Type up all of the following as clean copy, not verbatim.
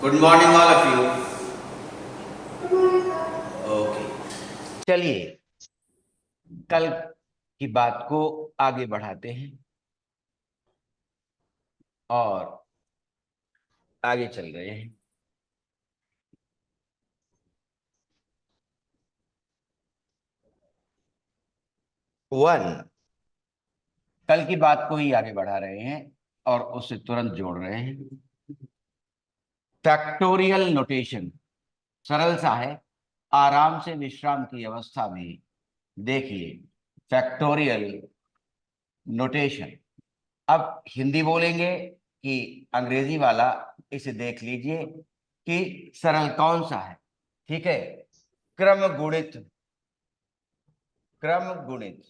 Good morning all of you. Okay, चलिए कल की बात को आगे बढ़ाते हैं और आगे चल रहे हैं। वन, कल की बात को ही आगे बढ़ा रहे हैं और उससे तुरंत जोड़ रहे हैं। फैक्टोरियल नोटेशन सरल सा है, आराम से विश्राम की अवस्था में देखिए। फैक्टोरियल नोटेशन, अब हिंदी बोलेंगे कि अंग्रेजी वाला, इसे देख लीजिए कि सरल कौन सा है। ठीक है, क्रम गुणित, क्रम गुणित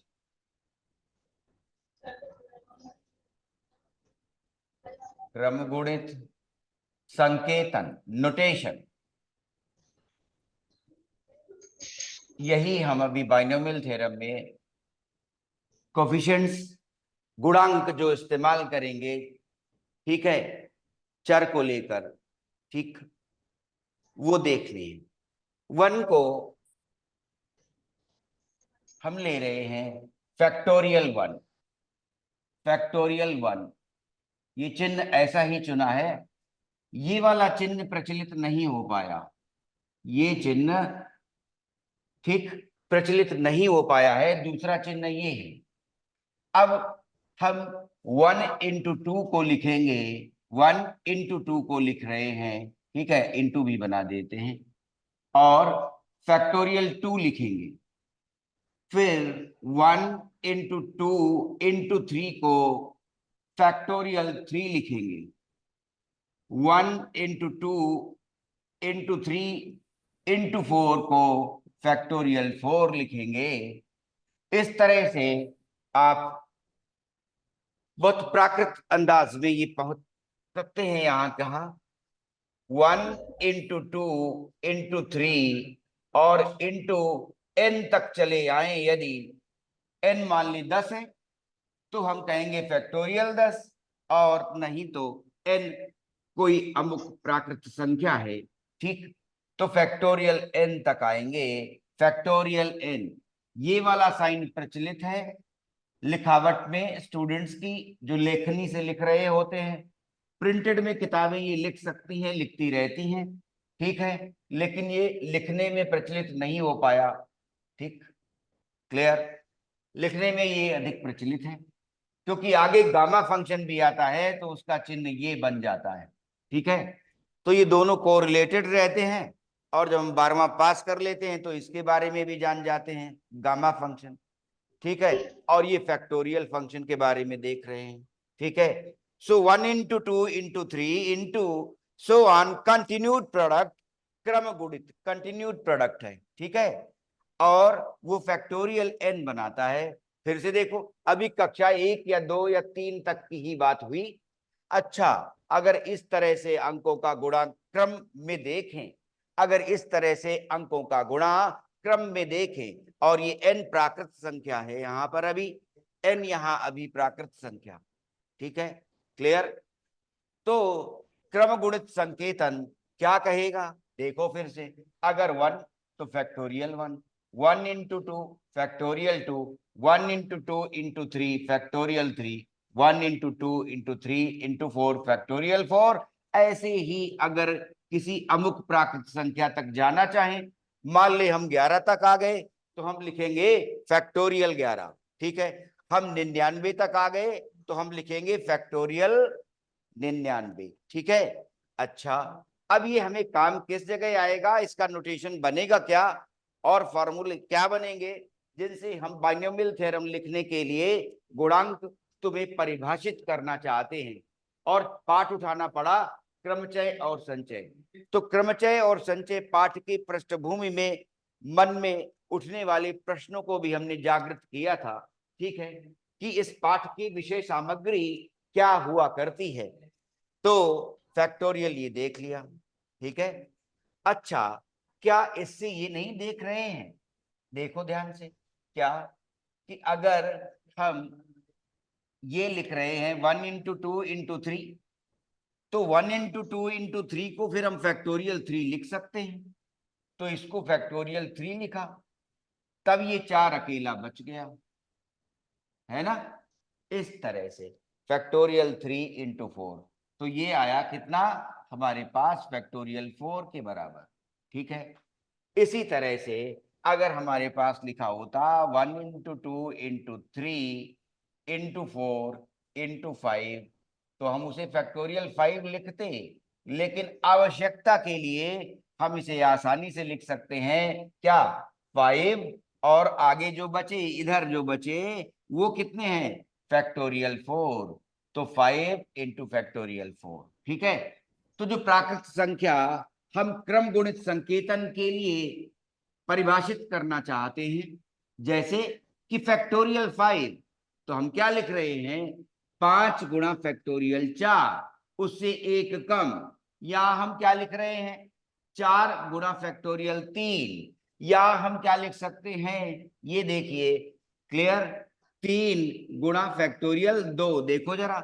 क्रम गुणित संकेतन नोटेशन, यही हम अभी बाइनोमियल थ्योरम में कोफिशिएंट्स, गुणांक जो इस्तेमाल करेंगे, ठीक है, चर को लेकर, ठीक, वो देख लिए। वन को हम ले रहे हैं फैक्टोरियल वन, फैक्टोरियल वन, ये चिन्ह ऐसा ही चुना है। ये वाला चिन्ह प्रचलित नहीं हो पाया, ये चिन्ह ठीक प्रचलित नहीं हो पाया है, दूसरा चिन्ह ये है। अब हम 1 into 2 को लिखेंगे, 1 into 2 को लिख रहे हैं, ठीक है, इंटू भी बना देते हैं, और फैक्टोरियल 2 लिखेंगे। फिर 1 into 2 into 3 को फैक्टोरियल 3 लिखेंगे। 1 into 2 into 3 को फैक्टोरियल 4 लिखेंगे। इस तरह से आप बहुत प्राकृत अंदाज में ये पहुंच सकते हैं। यहां कहा 1 into 2 into 3 और इंटू n तक चले आए। यदि n मान ली 10 है तो हम कहेंगे फैक्टोरियल 10, और नहीं तो n कोई अमुक प्राकृत संख्या है, ठीक, तो फैक्टोरियल n तक आएंगे। फैक्टोरियल n, ये वाला साइन प्रचलित है लिखावट में स्टूडेंट्स की, जो लेखनी से लिख रहे होते हैं। प्रिंटेड में किताबें ये लिख सकती हैं, लिखती रहती हैं, ठीक है, लेकिन ये लिखने में प्रचलित नहीं हो पाया। ठीक, क्लियर, लिखने में ये अधिक प्रचलित है क्योंकि आगे गामा फंक्शन भी आता है तो उसका चिन्ह ये बन जाता है। ठीक है, तो ये दोनों कोरिलेटेड रहते हैं, और जब हम 12वां पास कर लेते हैं तो इसके बारे में भी जान जाते हैं, गामा फंक्शन। ठीक है, और ये फैक्टोरियल फंक्शन के बारे में देख रहे हैं। ठीक है, सो 1 into 2 into 3 into so on, continued product, क्रम गुणित कंटिन्यूड प्रोडक्ट है। ठीक है, और वो फैक्टोरियल n बनाता है। फिर से देखो, अभी कक्षा 1 या 2 या 3 तक की ही बात हुई। अच्छा, अगर इस तरह से अंकों का गुणा क्रम में देखें, अगर इस तरह से अंकों का गुणा क्रम में देखें, और ये n प्राकृत संख्या है यहां पर, अभी n यहां अभी प्राकृत संख्या, ठीक है, क्लियर। तो क्रम गुणित संकेतन क्या कहेगा, देखो फिर से, अगर 1 तो factorial 1, 1 into 2 factorial 2, 1 into 2 into 3 factorial 3, 1 into 2 into 3 into 4 factorial 4। ऐसे ही अगर किसी अमुक प्राकृत संख्या तक जाना चाहें, मान ले हम 11 तक आ गए तो हम लिखेंगे फैक्टोरियल 11। ठीक है, हम 99 तक आ गए तो हम लिखेंगे फैक्टोरियल 99। ठीक है, अच्छा, अब ये हमें काम किस जगह आएगा, इसका नोटेशन बनेगा क्या, और फॉर्मूले क्या बनेंगे जिनसे हम बाइनोमियल थ्योरम लिखने के लिए गुणांक तुम्हें परिभाषित करना चाहते हैं। और पाठ उठाना पड़ा क्रमचय और संचय। तो क्रमचय और संचय पाठ की पृष्ठभूमि में मन में उठने वाले प्रश्नों को भी हमने जागृत किया था। ठीक है, कि इस पाठ की विषय सामग्री क्या हुआ करती है, तो फैक्टोरियल ये देख लिया। ठीक है, अच्छा, क्या इससे ये नहीं देख रहे हैं, देखो ध्यान से, क्या कि अगर हम ये लिख रहे हैं 1 into 2 into 3, तो 1 इंटू 2 इंटू 3 को फिर हम फैक्टोरियल 3 लिख सकते हैं, तो इसको फैक्टोरियल 3 लिखा, तब ये 4 अकेला बच गया, है ना। इस तरह से फैक्टोरियल 3 इंटू 4, तो ये आया कितना हमारे पास फैक्टोरियल 4 के बराबर, ठीक है। इसी तरह से अगर हमारे पास लिखा होता 1 इंटू 2 इंटू 3 इंटू 4 इंटू 5, तो हम उसे फैक्टोरियल 5 लिखते, लेकिन आवश्यकता के लिए हम इसे आसानी से लिख सकते हैं क्या, 5, और आगे जो बचे, इधर जो बचे वो कितने हैं, फैक्टोरियल 4, तो 5 इंटू फैक्टोरियल 4, ठीक है। तो जो प्राकृत संख्या हम क्रम गुणित संकेतन के लिए परिभाषित करना चाहते हैं, जैसे कि फैक्टोरियल 5, तो हम क्या लिख रहे हैं, 5 गुणा फैक्टोरियल 4, उससे एक कम, या हम क्या लिख रहे हैं, 4 गुणा फैक्टोरियल 3, या हम क्या लिख सकते हैं, ये देखिए क्लियर, 3 गुणा फैक्टोरियल 2, देखो जरा,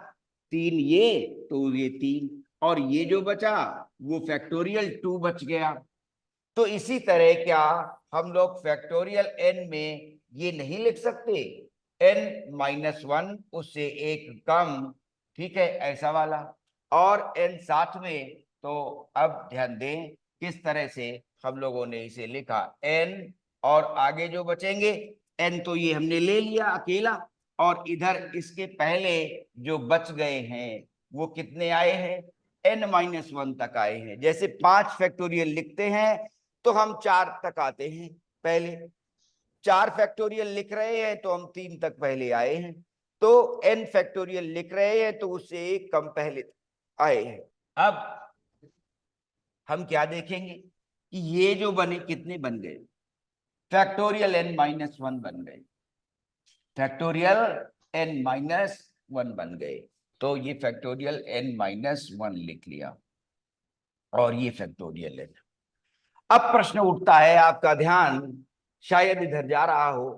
3 ये, तो ये 3, और ये जो बचा वो फैक्टोरियल 2 बच गया। तो इसी तरह क्या हम लोग फैक्टोरियल n में ये नहीं लिख सकते, n-1 उससे एक कम, ठीक है, ऐसा वाला, और n साथ में। तो अब ध्यान दें किस तरह से हम लोगों ने इसे लिखा, n और आगे जो बचेंगे n, तो ये हमने ले लिया अकेला, और इधर इसके पहले जो बच गए हैं वो कितने आए हैं, n-1 तक आए हैं। जैसे 5 फैक्टोरियल लिखते हैं तो हम 4 तक आते हैं, पहले 4 फैक्टोरियल लिख रहे हैं तो हम 3 तक पहले आए हैं, तो n फैक्टोरियल लिख रहे हैं तो उससे एक कम पहले आए हैं। अब हम क्या देखेंगे कि ये जो बने कितने बन गए, फैक्टोरियल n-1 बन गए, फैक्टोरियल n-1 बन गए, तो ये फैक्टोरियल n-1 लिख लिया, और ये फैक्टोरियल n। अब प्रश्न उठता है, आपका ध्यान शायद इधर जा रहा हो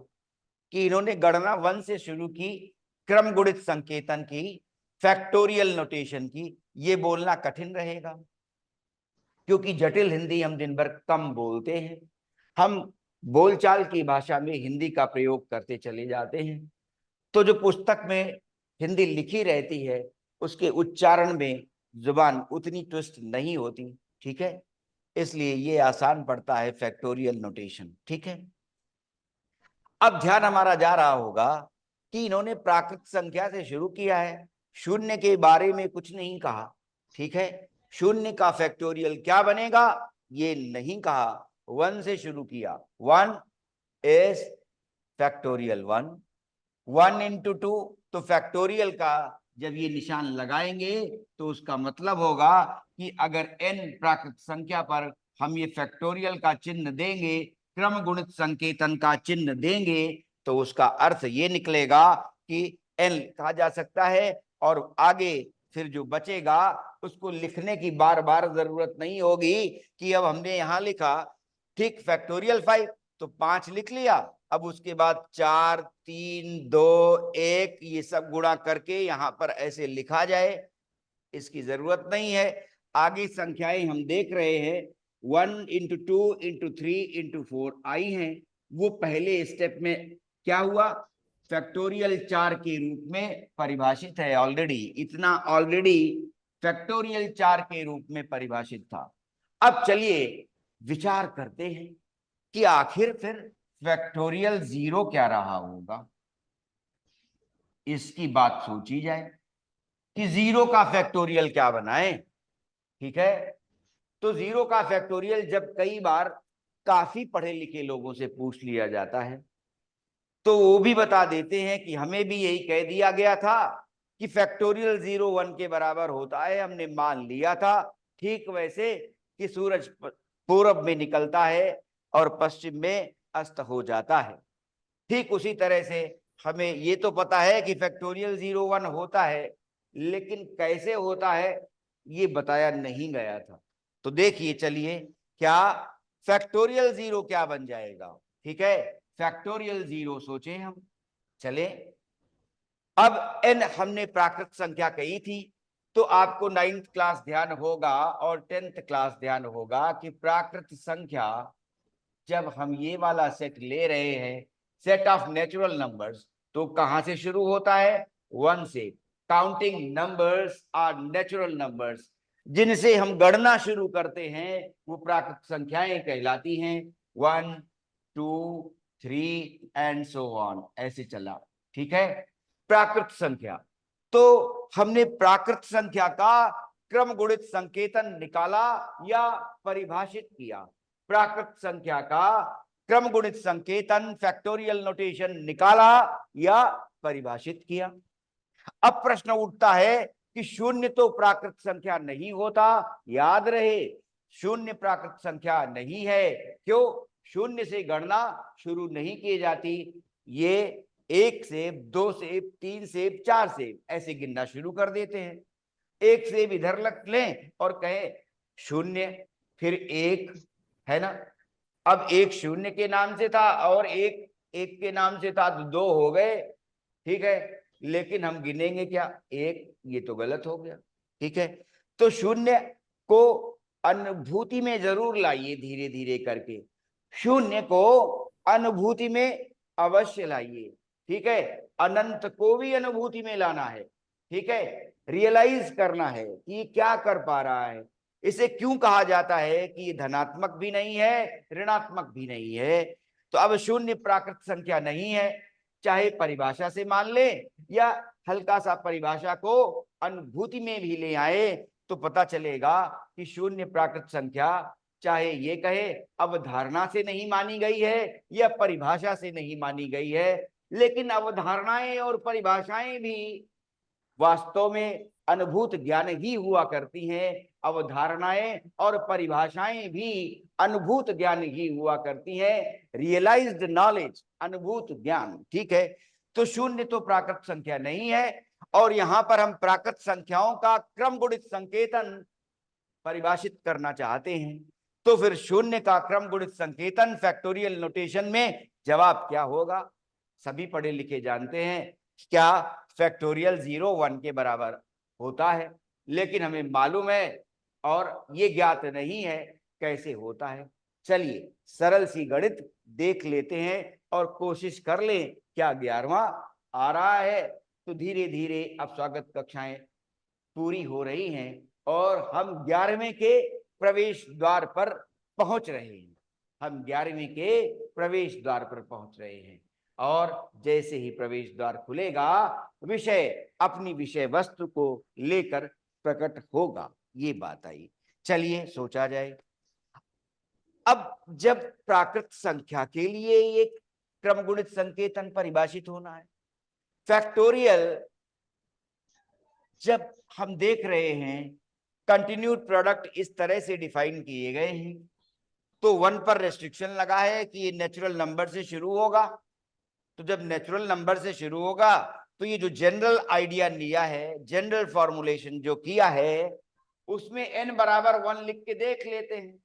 कि इन्होंने गणना 1 से शुरू की, क्रम गुणित संकेतन की, फैक्टोरियल नोटेशन की, ये बोलना कठिन रहेगा क्योंकि जटिल हिंदी हम दिन भर कम बोलते हैं, हम बोलचाल की भाषा में हिंदी का प्रयोग करते चले जाते हैं, तो जो पुस्तक में हिंदी लिखी रहती है उसके उच्चारण में जुबान उतनी ट्विस्ट नहीं होती, ठीक है, इसलिए ये आसान पड़ता है फैक्टोरियल नोटेशन, ठीक है। अब ध्यान हमारा जा रहा होगा कि इन्होंने प्राकृत संख्या से शुरू किया है, शून्य के बारे में कुछ नहीं कहा, ठीक है, शून्य का फैक्टोरियल क्या बनेगा ये नहीं कहा, 1 से शुरू किया, 1 इज फैक्टोरियल 1, 1 इंटू 2, तो फैक्टोरियल का जब ये निशान लगाएंगे तो उसका मतलब होगा कि अगर n प्राकृत संख्या पर हम ये फैक्टोरियल का चिन्ह देंगे, क्रम गुणित संकेतन का चिन्ह देंगे, तो उसका अर्थ ये निकलेगा कि n कहा जा सकता है, और आगे फिर जो बचेगा उसको लिखने की बार बार जरूरत नहीं होगी कि अब हमने यहां लिखा, ठीक, फैक्टोरियल 5, तो 5 लिख लिया, अब उसके बाद 4 3 2 1 ये सब गुणा करके यहां पर ऐसे लिखा जाए, इसकी जरूरत नहीं है। आगे संख्याएं हम देख रहे हैं 1 इंटू 2 इंटू 3 इंटू 4 आई हैं, वो पहले स्टेप में क्या हुआ, फैक्टोरियल 4 के रूप में परिभाषित है ऑलरेडी, इतना ऑलरेडी फैक्टोरियल 4 के रूप में परिभाषित था। अब चलिए विचार करते हैं कि आखिर फिर फैक्टोरियल 0 क्या रहा होगा, इसकी बात सोची जाए कि 0 का फैक्टोरियल क्या बनाए, ठीक है। तो 0 का फैक्टोरियल जब कई बार काफी पढ़े लिखे लोगों से पूछ लिया जाता है तो वो भी बता देते हैं कि हमें भी यही कह दिया गया था कि फैक्टोरियल 0 1 के बराबर होता है, हमने मान लिया था, ठीक वैसे कि सूरज पूरब में निकलता है और पश्चिम में अस्त हो जाता है, ठीक उसी तरह से हमें ये तो पता है कि फैक्टोरियल 0 1 होता है, लेकिन कैसे होता है ये बताया नहीं गया था। तो देखिए चलिए क्या फैक्टोरियल 0 क्या बन जाएगा, ठीक है, फैक्टोरियल 0 सोचे हम, चले अब n हमने प्राकृत संख्या कही थी, तो आपको 9th क्लास ध्यान होगा और 10th क्लास ध्यान होगा कि प्राकृत संख्या जब हम ये वाला सेट ले रहे हैं, सेट ऑफ नेचुरल नंबर्स, तो कहां से शुरू होता है? 1 से। Counting numbers are natural numbers, जिनसे हम गणना शुरू करते हैं वो प्राकृत संख्याएं कहलाती हैं। 1 2 3 एंड सो ऑन, ऐसे चला। ठीक है, प्राकृत संख्या। तो हमने प्राकृत संख्या का क्रम गुणित संकेतन निकाला या परिभाषित किया। प्राकृत संख्या का क्रम गुणित संकेतन फैक्टोरियल नोटेशन निकाला या परिभाषित किया। अब प्रश्न उठता है कि शून्य तो प्राकृत संख्या नहीं होता। याद रहे, शून्य प्राकृत संख्या नहीं है। क्यों? शून्य से गणना शुरू नहीं की जाती। ये 1 सेब, 2 सेब, 3 सेब, 4 सेब ऐसे गिनना शुरू कर देते हैं। 1 सेब इधर रख लें और कहें शून्य, फिर 1, है ना। अब 1 शून्य के नाम से था और 1 1 के नाम से था, तो 2 हो गए। ठीक है, लेकिन हम गिनेंगे क्या? 1, ये तो गलत हो गया। ठीक है, तो शून्य को अनुभूति में जरूर लाइए, धीरे धीरे करके शून्य को अनुभूति में अवश्य लाइए। ठीक है, अनंत को भी अनुभूति में लाना है। ठीक है, रियलाइज करना है कि ये क्या कर पा रहा है। इसे क्यों कहा जाता है कि ये धनात्मक भी नहीं है, ऋणात्मक भी नहीं है। तो अब शून्य प्राकृत संख्या नहीं है, चाहे परिभाषा से मान ले या हल्का सा परिभाषा को अनुभूति में भी ले आए, तो पता चलेगा कि शून्य प्राकृत संख्या, चाहे ये कहे अवधारणा से नहीं मानी गई है या परिभाषा से नहीं मानी गई है, लेकिन अवधारणाएं और परिभाषाएं भी वास्तव में अनुभूत ज्ञान ही हुआ करती हैं। अवधारणाएं और परिभाषाएं भी अनुभूत ज्ञान ही हुआ करती हैं। रियलाइज्ड नॉलेज, अनुभूत ज्ञान। ठीक है, तो शून्य तो प्राकृत संख्या नहीं है। और यहां पर हम प्राकृत संख्याओं का क्रम गुणित संकेतन परिभाषित करना चाहते हैं। तो फिर शून्य का क्रम गुणित संकेतन फैक्टोरियल नोटेशन में जवाब क्या होगा? सभी पढ़े लिखे जानते हैं क्या फैक्टोरियल 0 1 के बराबर होता है, लेकिन हमें मालूम है और ये ज्ञात नहीं है कैसे होता है। चलिए सरल सी गणित देख लेते हैं और कोशिश कर लें क्या 11वां आ रहा है। तो धीरे धीरे अब स्वागत कक्षाएं पूरी हो रही हैं और हम 11वें के प्रवेश द्वार पर पहुंच रहे हैं। हम 11वें के प्रवेश द्वार पर पहुंच रहे हैं और जैसे ही प्रवेश द्वार खुलेगा, विषय अपनी विषय वस्तु को लेकर प्रकट होगा। ये बात आई। चलिए सोचा जाए। अब जब प्राकृत संख्या के लिए एक क्रम गुणित संकेतन परिभाषित होना है, फैक्टोरियल जब हम देख रहे हैं कंटिन्यूड प्रोडक्ट इस तरह से डिफाइन किए गए हैं, तो 1 पर रेस्ट्रिक्शन लगा है कि ये नेचुरल नंबर से शुरू होगा। तो जब नेचुरल नंबर से शुरू होगा तो ये जो जनरल आइडिया लिया है, जनरल फॉर्मुलेशन जो किया है, उसमें n बराबर 1 लिख के देख लेते हैं।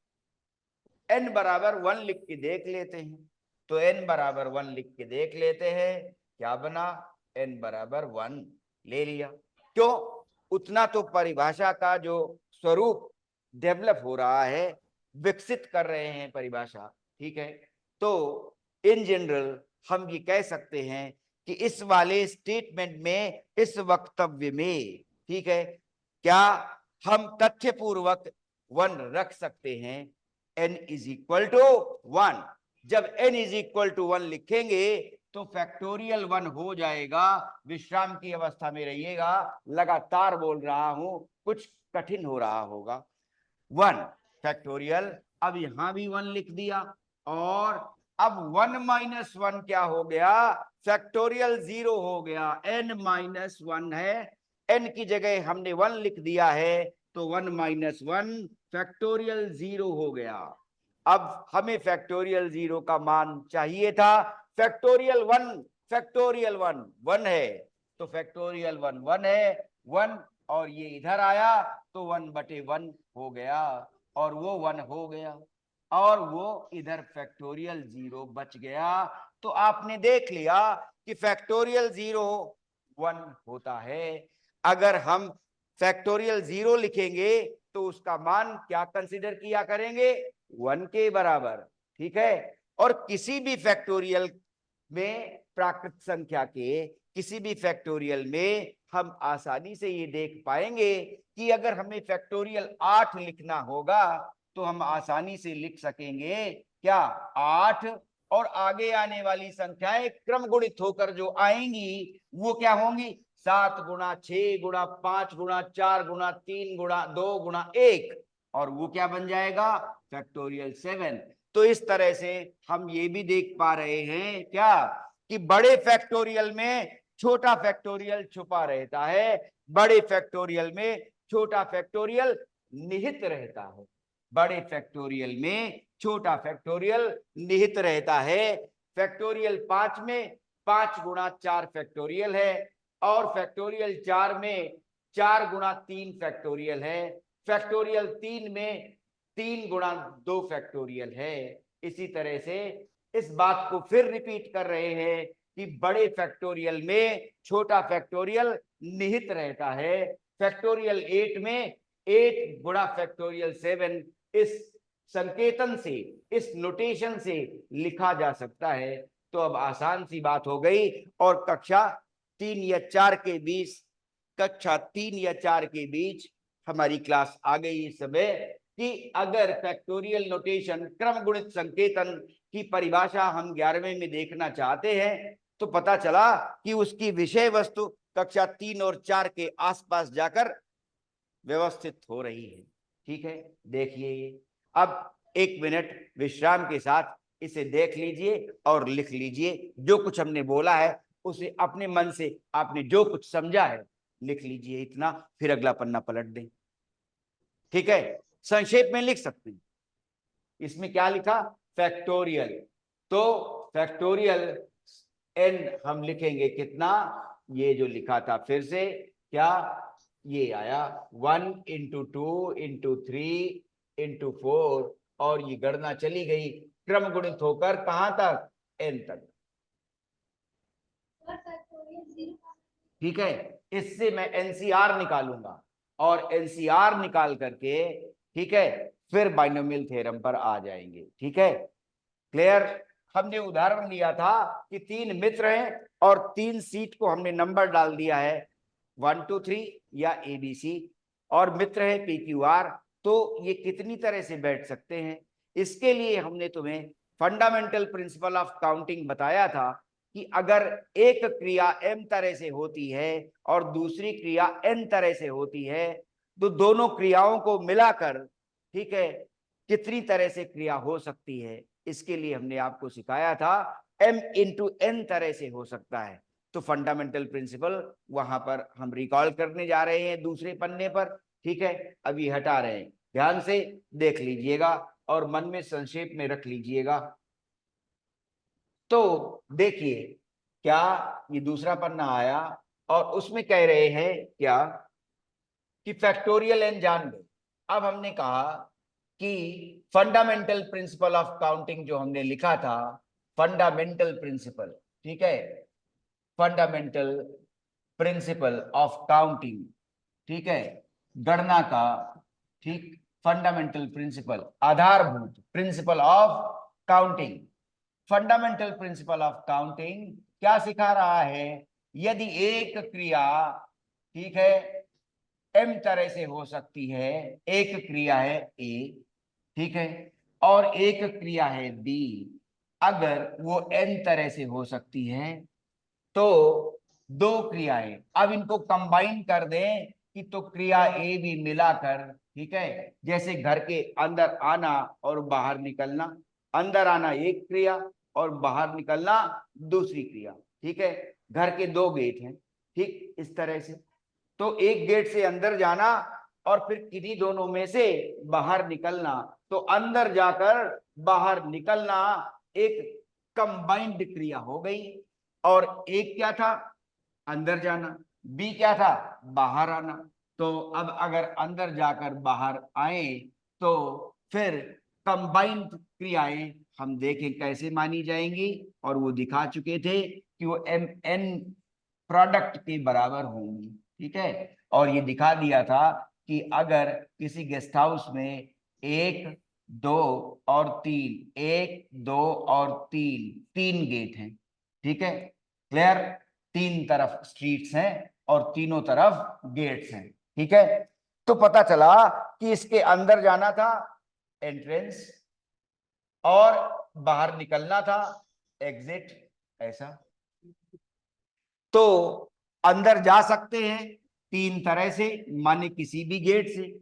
n बराबर 1 लिख के देख लेते हैं। तो n बराबर 1 लिख के देख लेते हैं, क्या बना? n बराबर 1 ले लिया। क्यों? उतना तो परिभाषा का जो स्वरूप डेवलप हो रहा है, विकसित कर रहे हैं परिभाषा। ठीक है, तो इन जनरल हम ये कह सकते हैं कि इस वाले स्टेटमेंट में, इस वक्तव्य में, ठीक है, क्या हम तथ्यपूर्वक 1 रख सकते हैं? n is equal to 1। जब n इज इक्वल टू 1 लिखेंगे तो फैक्टोरियल 1 हो जाएगा। विश्राम की अवस्था में रहिएगा, लगातार बोल रहा हूं, कुछ कठिन हो रहा होगा। 1 फैक्टोरियल, अब यहां भी 1 लिख दिया और अब 1 माइनस 1 क्या हो गया? फैक्टोरियल 0 हो गया। n माइनस 1 है, n की जगह हमने 1 लिख दिया है, तो 1 माइनस 1 फैक्टोरियल 0 हो गया। अब हमें फैक्टोरियल 0 का मान चाहिए था। फैक्टोरियल 1, फैक्टोरियल 1 1 है, तो फैक्टोरियल 1 1 है। 1 और ये इधर आया तो 1/1 हो गया और वो 1 हो गया और वो इधर फैक्टोरियल 0 बच गया। तो आपने देख लिया कि फैक्टोरियल 0 1 होता है। अगर हम फैक्टोरियल 0 लिखेंगे तो उसका मान क्या कंसिडर किया करेंगे, 1 के बराबर, ठीक है। और किसी भी फैक्टोरियल में, प्राकृत संख्या के किसी भी फैक्टोरियल में हम आसानी से ये देख पाएंगे कि अगर हमें फैक्टोरियल 8 लिखना होगा तो हम आसानी से लिख सकेंगे क्या, 8, और आगे आने वाली संख्याएं क्रम गुणित होकर जो आएंगी वो क्या होंगी, 7 गुणा 6 गुणा 5 गुणा 4 गुणा 3 गुणा 2 गुणा 1, और वो क्या बन जाएगा, फैक्टोरियल 7। तो इस तरह से हम ये भी देख पा रहे हैं क्या, कि बड़े फैक्टोरियल में छोटा फैक्टोरियल छुपा रहता है, बड़े फैक्टोरियल में छोटा फैक्टोरियल निहित रहता है, बड़े फैक्टोरियल में छोटा फैक्टोरियल निहित रहता है। फैक्टोरियल 5 में 5 गुणा 4 फैक्टोरियल है, और फैक्टोरियल 4 में 4 गुणा 3 फैक्टोरियल है, फैक्टोरियल 3 में 3 गुणा 2 फैक्टोरियल है। इसी तरह से इस बात को फिर रिपीट कर रहे हैं कि बड़े फैक्टोरियल में छोटा फैक्टोरियल निहित रहता है। फैक्टोरियल 8 में 8 गुणा फैक्टोरियल 7 इस संकेतन से, इस नोटेशन से लिखा जा सकता है। तो अब आसान सी बात हो गई। और कक्षा 3 या 4 के बीच, कक्षा 3 या 4 के बीच हमारी क्लास आ गई इस समय कि अगर फैक्टोरियल नोटेशन, क्रम गुणित संकेतन की परिभाषा हम 11वें में देखना चाहते हैं तो पता चला कि उसकी विषय वस्तु कक्षा 3 और 4 के आसपास जाकर व्यवस्थित हो रही है। ठीक है, देखिए ये अब 1 मिनट विश्राम के साथ इसे देख लीजिए और लिख लीजिए। जो कुछ हमने बोला है उसे अपने मन से आपने जो कुछ समझा है लिख लीजिए इतना, फिर अगला पन्ना पलट दें। ठीक है, संक्षेप में लिख सकते हैं। इसमें क्या लिखा, फैक्टोरियल, तो फैक्टोरियल n हम लिखेंगे कितना, ये जो लिखा था फिर से क्या, ये आया 1 इंटू 2 इंटू 3 इंटू 4, और ये गणना चली गई क्रम गुणित होकर कहां तक, n तक। ठीक है, इससे मैं एनसीआर निकालूंगा और एनसीआर निकाल करके, ठीक है, फिर बाइनोमियल थ्योरम पर आ जाएंगे। ठीक है, क्लियर। हमने उदाहरण लिया था कि 3 मित्र हैं और 3 सीट को हमने नंबर डाल दिया है 1 2 3 या ABC, और मित्र है PQR। तो ये कितनी तरह से बैठ सकते हैं, इसके लिए हमने तुम्हें फंडामेंटल प्रिंसिपल ऑफ काउंटिंग बताया था कि अगर एक क्रिया m तरह से होती है और दूसरी क्रिया n तरह से होती है तो दोनों क्रियाओं को मिलाकर, ठीक है, कितनी तरह से क्रिया हो सकती है, इसके लिए हमने आपको सिखाया था m इंटू n तरह से हो सकता है। तो फंडामेंटल प्रिंसिपल वहां पर हम रिकॉल करने जा रहे हैं दूसरे पन्ने पर। ठीक है, अभी हटा रहे हैं, ध्यान से देख लीजिएगा और मन में संक्षेप में रख लीजिएगा। तो देखिए क्या, ये दूसरा पन्ना आया और उसमें कह रहे हैं क्या कि फैक्टोरियल n जान गए। अब हमने कहा कि फंडामेंटल प्रिंसिपल ऑफ काउंटिंग जो हमने लिखा था, फंडामेंटल प्रिंसिपल, ठीक है, फंडामेंटल प्रिंसिपल ऑफ काउंटिंग, ठीक है, गणना का, ठीक, फंडामेंटल प्रिंसिपल, आधारभूत principle of counting. Fundamental principle of counting क्या सिखा रहा है, यदि एक क्रिया, ठीक है, m तरह से हो सकती है, एक क्रिया है A, ठीक है, और एक क्रिया है B, अगर वो n तरह से हो सकती है तो दो क्रियाएं, अब इनको कंबाइन कर दें कि तो क्रिया A B मिलाकर, ठीक है, जैसे घर के अंदर आना और बाहर निकलना, अंदर आना एक क्रिया और बाहर निकलना दूसरी क्रिया। ठीक है, घर के 2 गेट हैं, ठीक, इस तरह से, तो एक गेट से अंदर जाना और फिर किन्हीं दोनों में से बाहर निकलना, तो अंदर जाकर बाहर निकलना एक कंबाइंड क्रिया हो गई। और एक क्या था, अंदर जाना, बी क्या था, बाहर आना। तो अब अगर अंदर जाकर बाहर आए तो फिर कंबाइंड क्रियाएं हम देखें कैसे मानी जाएंगी, और वो दिखा चुके थे कि वो एम एन प्रोडक्ट के बराबर होंगी। ठीक है, और ये दिखा दिया था कि अगर किसी गेस्ट हाउस में 1 2 और 3, 1 2 और 3 गेट हैं, ठीक है, क्लियर, 3 तरफ स्ट्रीट्स हैं और तीनों तरफ गेट्स हैं, ठीक है। तो पता चला कि इसके अंदर जाना था एंट्रेंस और बाहर निकलना था एग्जिट, ऐसा। तो अंदर जा सकते हैं 3 तरह से, माने किसी भी गेट से।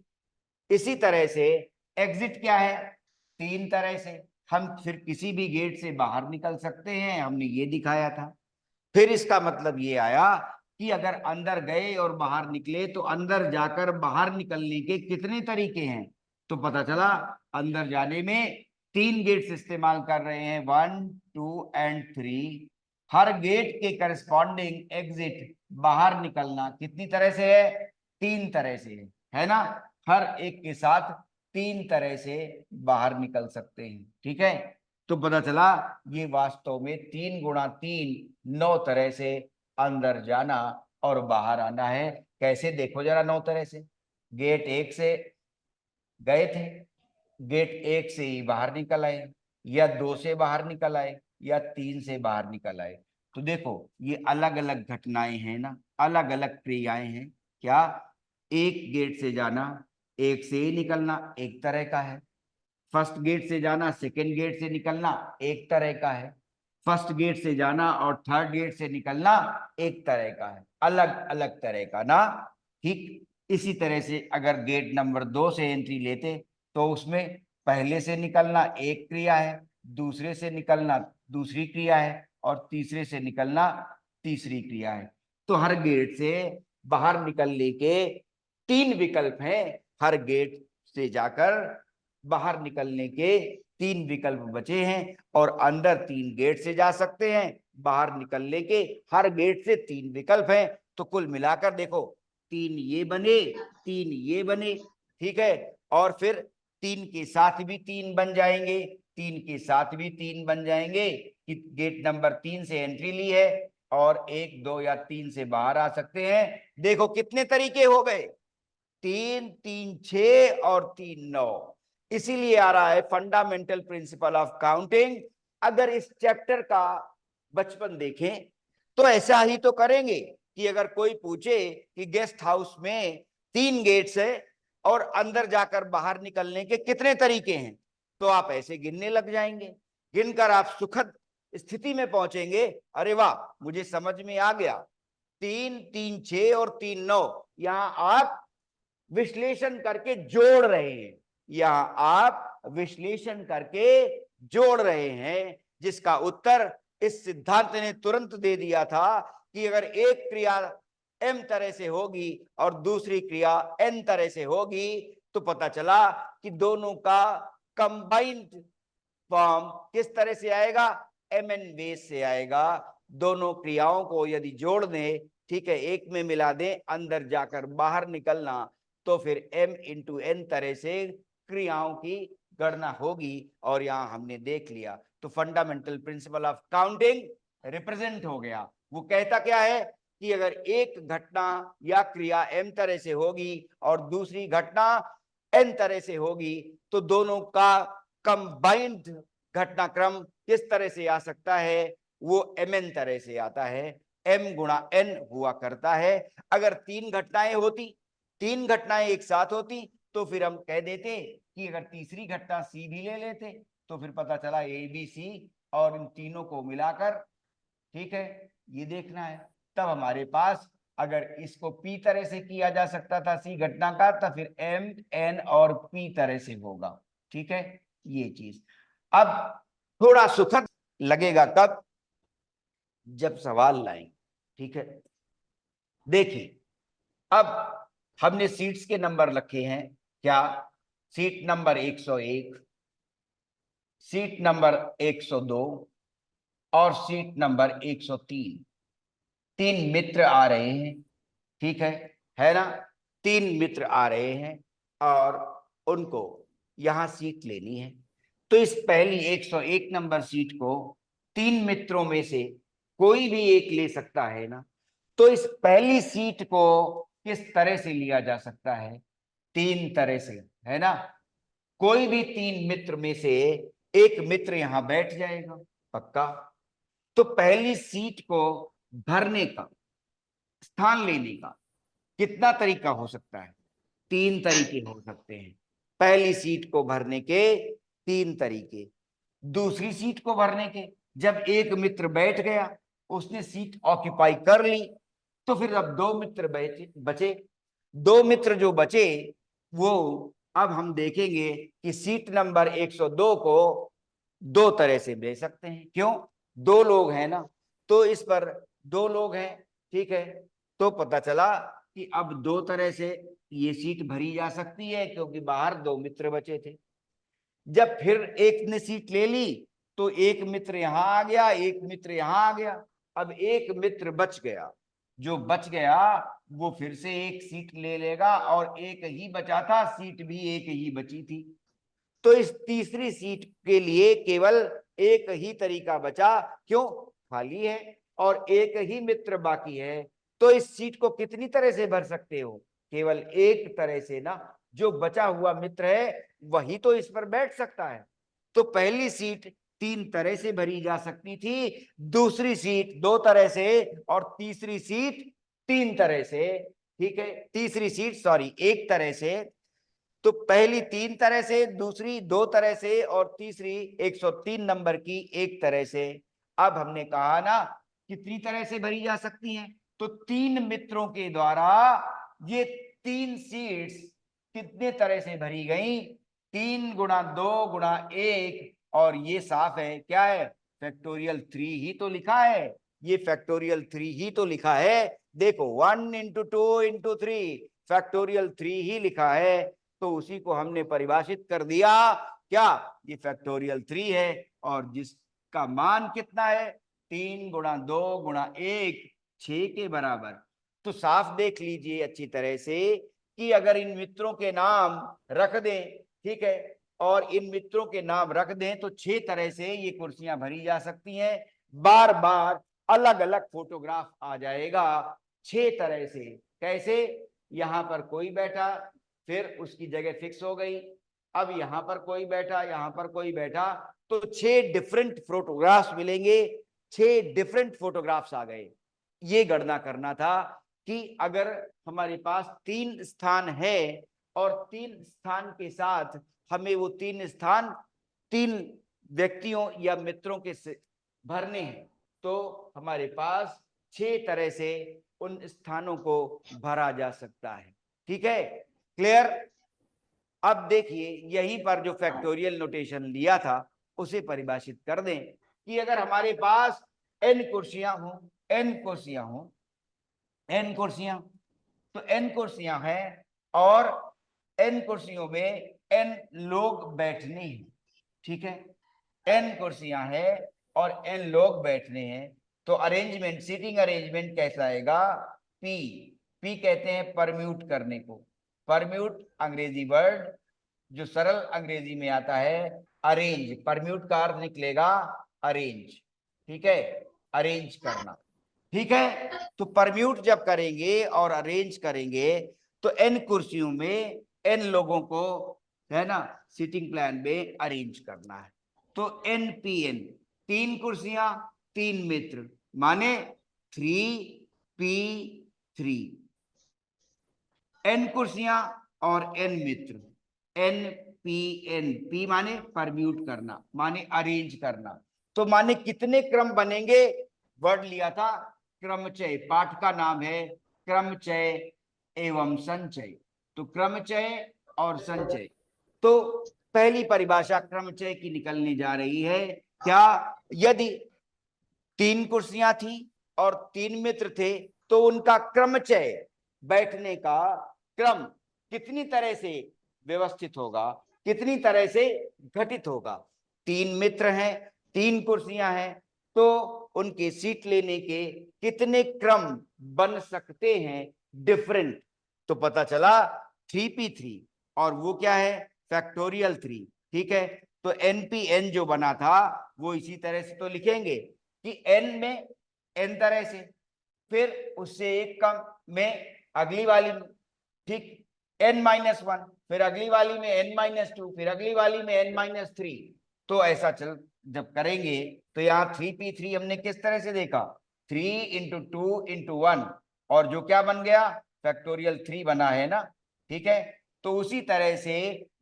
इसी तरह से एग्जिट क्या है, 3 तरह से, हम फिर किसी भी गेट से बाहर निकल सकते हैं, हमने ये दिखाया था। फिर इसका मतलब ये आया कि अगर अंदर गए और बाहर निकले तो अंदर जाकर बाहर निकलने के कितने तरीके हैं। तो पता चला अंदर जाने में 3 गेट्स इस्तेमाल कर रहे हैं, 1 2 एंड 3। हर गेट के करस्पॉन्डिंग एग्जिट बाहर निकलना कितनी तरह से है, 3 तरह से है ना। हर एक के साथ 3 तरह से बाहर निकल सकते हैं, ठीक है। तो पता चला ये वास्तव में 3 गुणा 3 9 तरह से अंदर जाना और बाहर आना है। कैसे, देखो जरा 9 तरह से। गेट 1 से गए थे, गेट 1 से ही बाहर निकल आए, या 2 से बाहर निकल आए, या 3 से बाहर निकल आए। तो देखो ये अलग अलग घटनाएं हैं ना, अलग अलग क्रियाएं हैं। क्या, एक गेट से जाना, एक से ही निकलना एक तरह का है। फर्स्ट गेट से जाना, सेकेंड गेट से निकलना एक तरह का है। फर्स्ट गेट से जाना और थर्ड गेट से निकलना एक तरह का है, अलग अलग तरह का ना, ठीक। इसी तरह से अगर गेट नंबर 2 से एंट्री लेते तो उसमें पहले से निकलना एक क्रिया है, दूसरे से निकलना दूसरी क्रिया है, और तीसरे से निकलना तीसरी क्रिया है। तो हर गेट से बाहर निकलने के 3 विकल्प हैं, हर गेट से जाकर बाहर निकलने के 3 विकल्प बचे हैं, और अंदर 3 गेट से जा सकते हैं, बाहर निकलने के हर गेट से 3 विकल्प हैं। तो कुल मिलाकर देखो 3 ये बने, 3 ये बने, ठीक है। और फिर 3 के साथ भी 3 बन जाएंगे, 3 के साथ भी 3 बन जाएंगे कि गेट नंबर 3 से एंट्री ली है और 1 2 या 3 से बाहर आ सकते हैं। देखो कितने तरीके हो गए, 3 3 6 और 3 9। इसीलिए आ रहा है फंडामेंटल प्रिंसिपल ऑफ काउंटिंग। अगर इस चैप्टर का बचपन देखें तो ऐसा ही तो करेंगे कि अगर कोई पूछे कि गेस्ट हाउस में 3 गेट्स है और अंदर जाकर बाहर निकलने के कितने तरीके हैं, तो आप ऐसे गिनने लग जाएंगे। गिनकर आप सुखद स्थिति में पहुंचेंगे, अरे वाह मुझे समझ में आ गया, 3 3 6 और 3 9। यहां आप विश्लेषण करके जोड़ रहे हैं, यहां आप विश्लेषण करके जोड़ रहे हैं, जिसका उत्तर इस सिद्धांत ने तुरंत दे दिया था कि अगर एक क्रिया m तरह से होगी और दूसरी क्रिया n तरह से होगी तो पता चला कि दोनों का कंबाइंड फॉर्म किस तरह से आएगा, mn बेस से आएगा। दोनों क्रियाओं को यदि जोड़ दें, ठीक है, एक में मिला दें, अंदर जाकर बाहर निकलना, तो फिर m इंटू n तरह से क्रियाओं की गणना होगी। और यहां हमने देख लिया, तो fundamental principle of counting represent हो गया। वो कहता क्या है कि अगर एक घटना या क्रिया m तरह से होगी और दूसरी घटना n तरह से होगी तो दोनों का कंबाइंड घटनाक्रम किस तरह से आ सकता है, वो mn तरह से आता है, m गुणा n हुआ करता है। अगर 3 घटनाएं होती, 3 घटनाएं एक साथ होती तो फिर हम कह देते कि अगर तीसरी घटना c भी ले लेते तो फिर पता चला a b c, और इन तीनों को मिलाकर, ठीक है, ये देखना है। तब हमारे पास अगर इसको p तरह से किया जा सकता था c घटना का, तो फिर m n और p तरह से होगा, ठीक है, ये चीज। अब थोड़ा सुखद लगेगा कब, जब सवाल लाएंगे, ठीक है। देखिए अब हमने सीट्स के नंबर रखे हैं, क्या, सीट नंबर 101, सीट नंबर 102 और सीट नंबर 103। 3 मित्र आ रहे हैं, ठीक है ना, 3 मित्र आ रहे हैं और उनको यहां सीट लेनी है। तो इस पहली 101 नंबर सीट को 3 मित्रों में से कोई भी एक ले सकता है ना। तो इस पहली सीट को किस तरह से लिया जा सकता है? 3 तरह से, है ना। कोई भी 3 मित्र में से एक मित्र यहां बैठ जाएगा, पक्का। तो पहली सीट को भरने का, स्थान लेने का कितना तरीका हो सकता है? 3 तरीके हो सकते हैं। पहली सीट को भरने के 3 तरीके। दूसरी सीट को भरने के, जब एक मित्र बैठ गया, उसने सीट ऑक्यूपाई कर ली, तो फिर अब 2 मित्र बचे। 2 मित्र जो बचे, वो अब हम देखेंगे कि सीट नंबर 102 को 2 तरह से ले सकते हैं। क्यों? 2 लोग हैं ना, तो इस पर 2 लोग हैं, ठीक है। तो पता चला कि अब 2 तरह से ये सीट भरी जा सकती है, क्योंकि बाहर 2 मित्र बचे थे। जब फिर एक ने सीट ले ली, तो एक मित्र यहां आ गया, एक मित्र यहां आ गया। अब एक मित्र बच गया, जो बच गया वो फिर से एक सीट ले लेगा, और एक ही बचा था, सीट भी एक ही बची थी। तो इस तीसरी सीट के लिए केवल एक ही तरीका बचा। क्यों? खाली है और एक ही मित्र बाकी है। तो इस सीट को कितनी तरह से भर सकते हो? केवल एक तरह से ना। जो बचा हुआ मित्र है वही तो इस पर बैठ सकता है। तो पहली सीट 3 तरह से भरी जा सकती थी, दूसरी सीट 2 तरह से, और तीसरी सीट 3 तरह से। ठीक है, तीसरी सीट सॉरी 1 तरह से। तो पहली 3 तरह से, दूसरी 2 तरह से, और तीसरी 103 नंबर की 1 तरह से। अब हमने कहा ना कितनी तरह से भरी जा सकती हैं? तो 3 मित्रों के द्वारा ये 3 सीट्स कितने तरह से भरी गई? 3 गुणा 2 गुणा 1, और ये साफ है, क्या है? फैक्टोरियल 3 ही तो लिखा है। ये फैक्टोरियल 3 ही तो लिखा है। देखो 1 इंटू 2 इंटू 3, फैक्टोरियल 3 ही लिखा है। तो उसी को हमने परिभाषित कर दिया, क्या? ये फैक्टोरियल 3 है, और जिसका मान कितना है? 3 गुणा 2 गुणा 1, 6 के बराबर। तो साफ देख लीजिए अच्छी तरह से कि अगर इन मित्रों के नाम रख दें, ठीक है, और इन मित्रों के नाम रख दें, तो 6 तरह से ये कुर्सियां भरी जा सकती हैं। बार बार अलग अलग फोटोग्राफ आ जाएगा 6 तरह से। कैसे? यहां पर कोई बैठा, फिर उसकी जगह फिक्स हो गई। अब यहां पर कोई बैठा, यहां पर कोई बैठा, तो 6 डिफरेंट फोटोग्राफ्स मिलेंगे। 6 डिफरेंट फोटोग्राफ्स आ गए। ये गणना करना था कि अगर हमारे पास 3 स्थान है, और 3 स्थान के साथ हमें वो 3 स्थान 3 व्यक्तियों या मित्रों के भरने हैं, तो हमारे पास 6 तरह से उन स्थानों को भरा जा सकता है। ठीक है, क्लियर? अब देखिए यहीं पर जो फैक्टोरियल नोटेशन लिया था उसे परिभाषित कर दें कि अगर हमारे पास n कुर्सियां हो, n कुर्सियां हो, n कुर्सियां, तो n कुर्सियां हैं, और n कुर्सियों में n लोग बैठने हैं। ठीक है, n कुर्सियां हैं और n लोग बैठने हैं। तो अरेंजमेंट, सीटिंग अरेंजमेंट कैसा आएगा? p, p कहते हैं परम्यूट करने को। परम्यूट अंग्रेजी वर्ड जो सरल अंग्रेजी में आता है अरेंज। परम्यूट का अर्थ निकलेगा अरेंज। ठीक है, अरेंज करना। ठीक है, तो परम्यूट जब करेंगे और अरेंज करेंगे, तो n कुर्सियों में n लोगों को, है ना, सीटिंग प्लान में अरेंज करना है। तो NPN, 3 कुर्सियां 3 मित्र, माने 3P3। n कुर्सियां और n मित्र, NPN। P माने परम्यूट करना, माने अरेंज करना। तो माने कितने क्रम बनेंगे? वर्ड लिया था क्रमचय, पाठ का नाम है क्रमचय एवं संचय। तो क्रमचय और संचय, तो पहली परिभाषा क्रमचय की निकलने जा रही है। क्या? यदि 3 कुर्सियां थी और 3 मित्र थे, तो उनका क्रमचय, बैठने का क्रम कितनी तरह से व्यवस्थित होगा, कितनी तरह से घटित होगा? 3 मित्र हैं, 3 कुर्सियां हैं, तो उनके सीट लेने के कितने क्रम बन सकते हैं डिफरेंट? तो पता चला 3P3, और वो क्या है? फैक्टोरियल 3। ठीक है, तो NPN जो बना था वो इसी तरह से तो लिखेंगे कि n में n तरह से, फिर उससे एक कम में अगली वाली में, ठीक, n-1, फिर अगली वाली में n-2, फिर अगली वाली में n-3। तो ऐसा चल जब करेंगे तो यहाँ 3p3 हमने किस तरह से देखा, 3 × 2 × 1, और जो क्या बन गया, फैक्टोरियल 3 बना है ना, ठीक है। तो उसी तरह से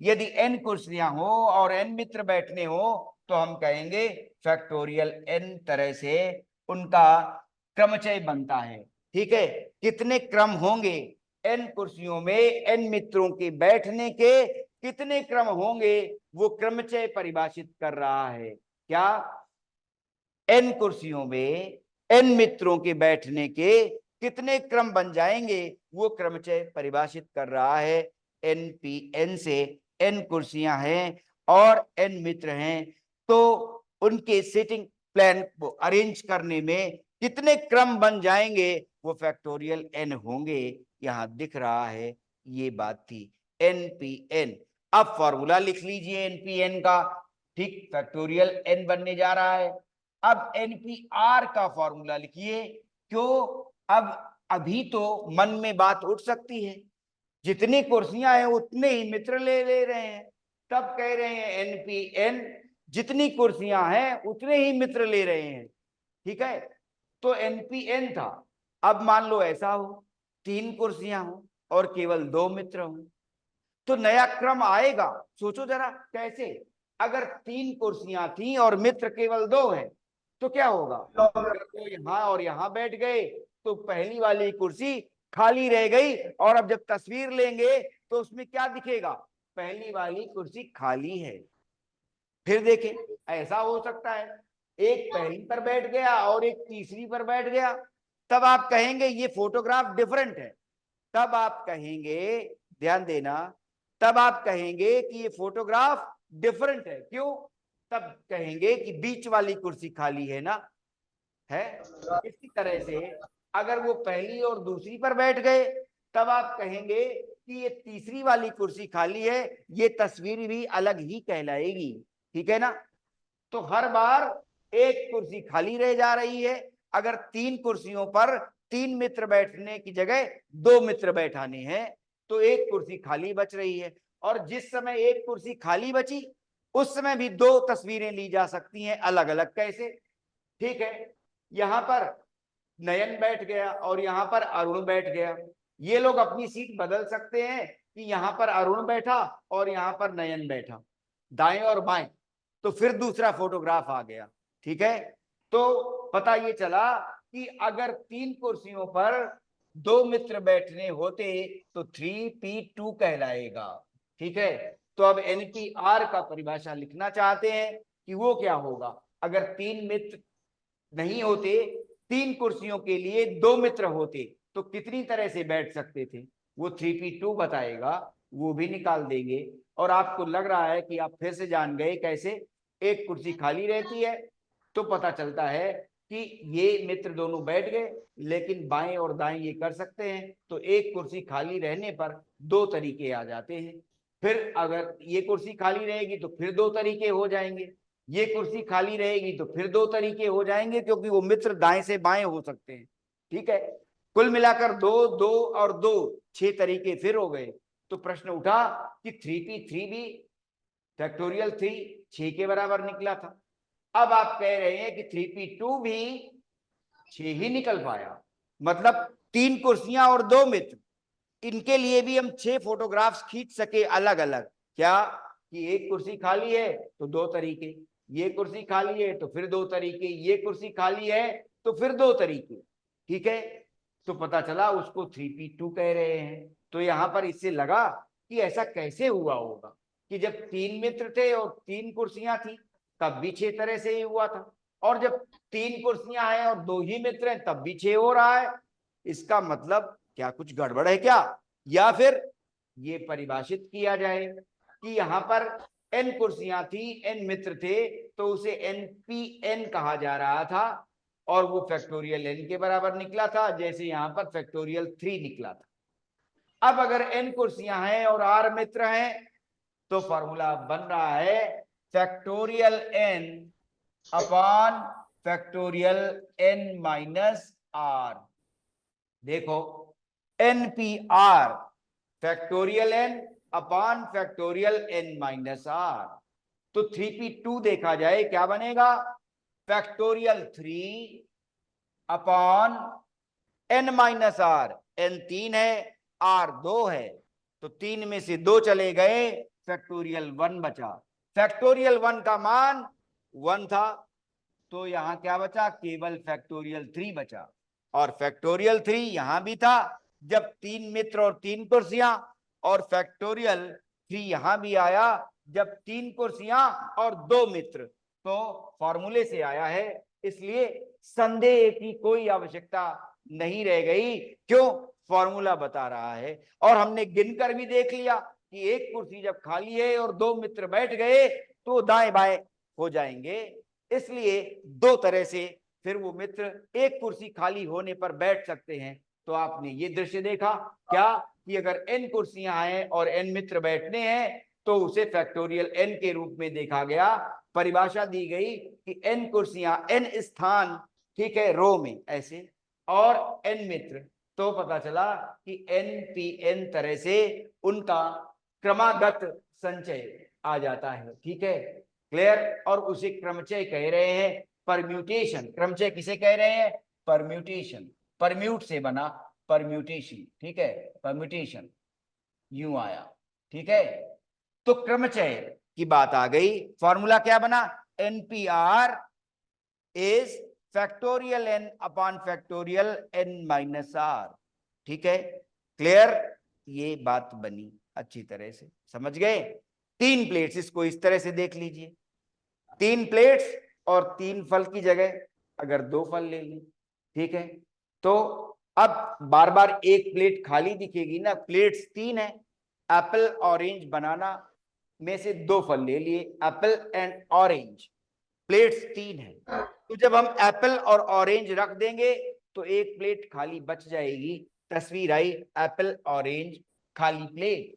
यदि n कुर्सियां हो और n मित्र बैठने हो तो हम कहेंगे फैक्टोरियल n तरह से उनका क्रमचय बनता है, ठीक है। कितने क्रम होंगे n कुर्सियों में, n मित्रों के बैठने के कितने क्रम होंगे, वो क्रमचय परिभाषित कर रहा है। क्या, n कुर्सियों में n मित्रों के बैठने के कितने क्रम बन जाएंगे, वो क्रमचय परिभाषित कर रहा है। n से n कुर्सियां हैं और n मित्र हैं, तो उनके सीटिंग प्लान को अरेंज करने में कितने क्रम बन जाएंगे, वो फैक्टोरियल n होंगे। यहां दिख रहा है, ये बात थी npn। अब फॉर्मूला लिख लीजिए npn का, ठीक, फैक्टोरियल n बनने जा रहा है। अब npr का फॉर्मूला लिखिए। क्यों, अब अभी तो मन में बात उठ सकती है, जितनी कुर्सियां हैं उतने ही मित्र ले ले रहे हैं, तब कह रहे हैं npn, जितनी कुर्सियां हैं उतने ही मित्र ले रहे हैं, ठीक है। तो npn था। अब मान लो ऐसा हो, 3 कुर्सियां हो और केवल 2 मित्र हो, तो नया क्रम आएगा। सोचो जरा कैसे, अगर 3 कुर्सियां थी और मित्र केवल 2 हैं तो क्या होगा, अगर तो यहां और यहां बैठ गए तो पहली वाली कुर्सी खाली रह गई, और अब जब तस्वीर लेंगे तो उसमें क्या दिखेगा, पहली वाली कुर्सी खाली है। फिर देखें, ऐसा हो सकता है एक पहली पर बैठ गया और एक तीसरी पर बैठ गया, तब आप कहेंगे ये फोटोग्राफ डिफरेंट है। तब आप कहेंगे, ध्यान देना, तब आप कहेंगे कि ये फोटोग्राफ डिफरेंट है। क्यों, तब कहेंगे कि बीच वाली कुर्सी खाली है ना, है। इसी तरह से अगर वो पहली और दूसरी पर बैठ गए तब आप कहेंगे कि ये तीसरी वाली कुर्सी खाली है, ये तस्वीर भी अलग ही कहलाएगी, ठीक है ना। तो हर बार एक कुर्सी खाली रह जा रही है। अगर 3 कुर्सियों पर 3 मित्र बैठने की जगह 2 मित्र बैठाने हैं तो एक कुर्सी खाली बच रही है, और जिस समय एक कुर्सी खाली बची उस समय भी 2 तस्वीरें ली जा सकती हैं अलग अलग। कैसे, ठीक है, यहां पर नयन बैठ गया और यहां पर अरुण बैठ गया, ये लोग अपनी सीट बदल सकते हैं कि यहां पर अरुण बैठा और यहां पर नयन बैठा, दाएं और बाएं, तो फिर दूसरा फोटोग्राफ आ गया, ठीक है। तो पता ये चला कि अगर 3 कुर्सियों पर 2 मित्र बैठने होते तो 3p2 कहलाएगा, ठीक है। तो अब npr का परिभाषा लिखना चाहते हैं कि वो क्या होगा, अगर 3 मित्र नहीं होते, 3 कुर्सियों के लिए 2 मित्र होते तो कितनी तरह से बैठ सकते थे, वो 3p2 बताएगा, वो भी निकाल देंगे। और आपको लग रहा है कि आप फिर से जान गए कैसे, एक कुर्सी खाली रहती है तो पता चलता है कि ये मित्र दोनों बैठ गए, लेकिन बाएं और दाएं ये कर सकते हैं, तो एक कुर्सी खाली रहने पर 2 तरीके आ जाते हैं। फिर अगर ये कुर्सी खाली रहेगी तो फिर 2 तरीके हो जाएंगे, ये कुर्सी खाली रहेगी तो फिर 2 तरीके हो जाएंगे, क्योंकि वो मित्र दाएं से बाएं हो सकते हैं, ठीक है। कुल मिलाकर 2 2 और 2 6 तरीके फिर हो गए। तो प्रश्न उठा कि 3p3 भी फैक्टोरियल 3 6 के बराबर निकला था। अब आप कह रहे हैं कि 3p2 भी 6 ही निकल पाया, मतलब 3 कुर्सियां और 2 मित्र, इनके लिए भी हम 6 फोटोग्राफ्स खींच सके अलग अलग। क्या, कि एक कुर्सी खाली है तो 2 तरीके, ये कुर्सी खाली है तो फिर 2 तरीके, ये कुर्सी खाली है तो फिर 2 तरीके, ठीक है। तो पता चला उसको 3p2 कह रहे हैं। तो यहां पर इससे लगा कि ऐसा कैसे हुआ होगा कि जब 3 मित्र थे और 3 कुर्सियां थी तब भी 6 तरह से ही हुआ था, और जब 3 कुर्सियां हैं और 2 ही मित्र हैं तब भी 6 हो रहा है। इसका मतलब क्या कुछ गड़बड़ है क्या, या फिर ये परिभाषित किया जाए कि यहां पर n कुर्सियां थी, n मित्र थे, तो उसे npn कहा जा रहा था, और वो फैक्टोरियल n के बराबर निकला था, जैसे यहां पर फैक्टोरियल 3 निकला था। अब अगर n कुर्सियां हैं और r मित्र हैं तो फॉर्मूला बन रहा है factorial n upon factorial n minus r। देखो n p r factorial n upon factorial n minus r. तो 3p2 देखा जाए क्या बनेगा, factorial 3 upon n minus r. N 3 है, आर 2 है, तो 3 में से 2 चले गए, फैक्टोरियल 1 बचा। फैक्टोरियल 1 का मान 1 था, तो यहां क्या बचा, केवल फैक्टोरियल 3 बचा। और फैक्टोरियल 3 यहां भी था जब 3 मित्र और 3 कुर्सियां, और फैक्टोरियल 3 यहां भी आया जब 3 कुर्सियां और 2 मित्र। तो फॉर्मूले से आया है, इसलिए संदेह की कोई आवश्यकता नहीं रह गई। क्यों, फॉर्मूला बता रहा है। और हमने गिनकर भी देख लिया कि एक कुर्सी जब खाली है और 2 मित्र बैठ गए तो दाएं बाएं हो जाएंगे। इसलिए 2 तरह से फिर वो मित्र एक कुर्सी खाली होने पर बैठ सकते हैं। तो आपने ये दृश्य देखा क्या, कि अगर n कुर्सियां हैं और n मित्र बैठने हैं तो उसे फैक्टोरियल n के रूप में देखा गया। परिभाषा दी गई कि n कुर्सियां, n स्थान, ठीक है, रो में ऐसे, और n मित्र, तो पता चला कि n तरह से उनका क्रमागत संचय आ जाता है। ठीक है, क्लियर। और उसे क्रमचय कह रहे हैं, परम्यूटेशन। क्रमचय किसे कह रहे हैं, परम्यूटेशन। परम्यूट से बना परम्यूटेशन, ठीक है, परम्यूटेशन यूं आया। ठीक है, तो क्रमचय की बात आ गई। फॉर्मूला क्या बना, NPR is factorial n upon factorial n minus r. ठीक है, क्लियर। ये बात बनी, अच्छी तरह से समझ गए। 3 प्लेट्स, इसको इस तरह से देख लीजिए, 3 प्लेट्स और 3 फल की जगह अगर 2 फल ले लें, ठीक है, तो अब बार बार एक प्लेट खाली दिखेगी ना, प्लेट्स 3 है, एप्पल ऑरेंज बनाना में से 2 फल ले लिए, एप्पल एंड ऑरेंज, प्लेट्स 3 है। तो जब हम एप्पल और ऑरेंज रख देंगे तो एक प्लेट खाली बच जाएगी। तस्वीर आई, एप्पल ऑरेंज खाली प्लेट।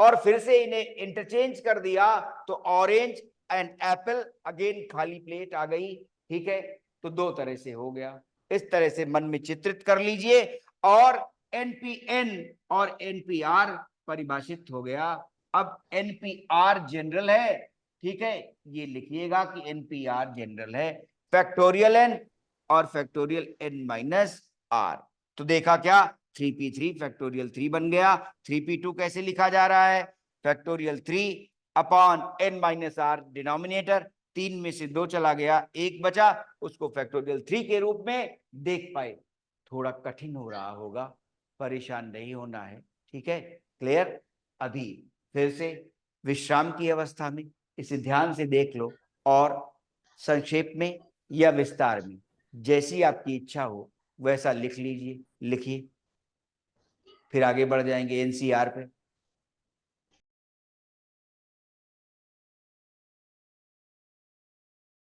और फिर से इन्हें इंटरचेंज कर दिया तो ऑरेंज एंड एप्पल अगेन खाली प्लेट आ गई। ठीक है, तो 2 तरह से हो गया। इस तरह से मन में चित्रित कर लीजिए और NPN और NPR परिभाषित हो गया। अब NPR जनरल है, ठीक है, ये लिखिएगा कि NPR जनरल है, फैक्टोरियल n और फैक्टोरियल n माइनस आर। तो देखा क्या, 3p3 फैक्टोरियल 3 बन गया। 3p2 कैसे लिखा जा रहा है, factorial 3 upon n minus r, denominator 3 में से 2 चला गया, 1 बचा, उसको फैक्टोरियल 3 के रूप में देख पाए। थोड़ा कठिन हो रहा होगा, परेशान नहीं होना है। ठीक है, क्लियर। अभी फिर से विश्राम की अवस्था में इसे ध्यान से देख लो और संक्षेप में या विस्तार में जैसी आपकी इच्छा हो वैसा लिख लीजिए, लिखिए, फिर आगे बढ़ जाएंगे NCR पे।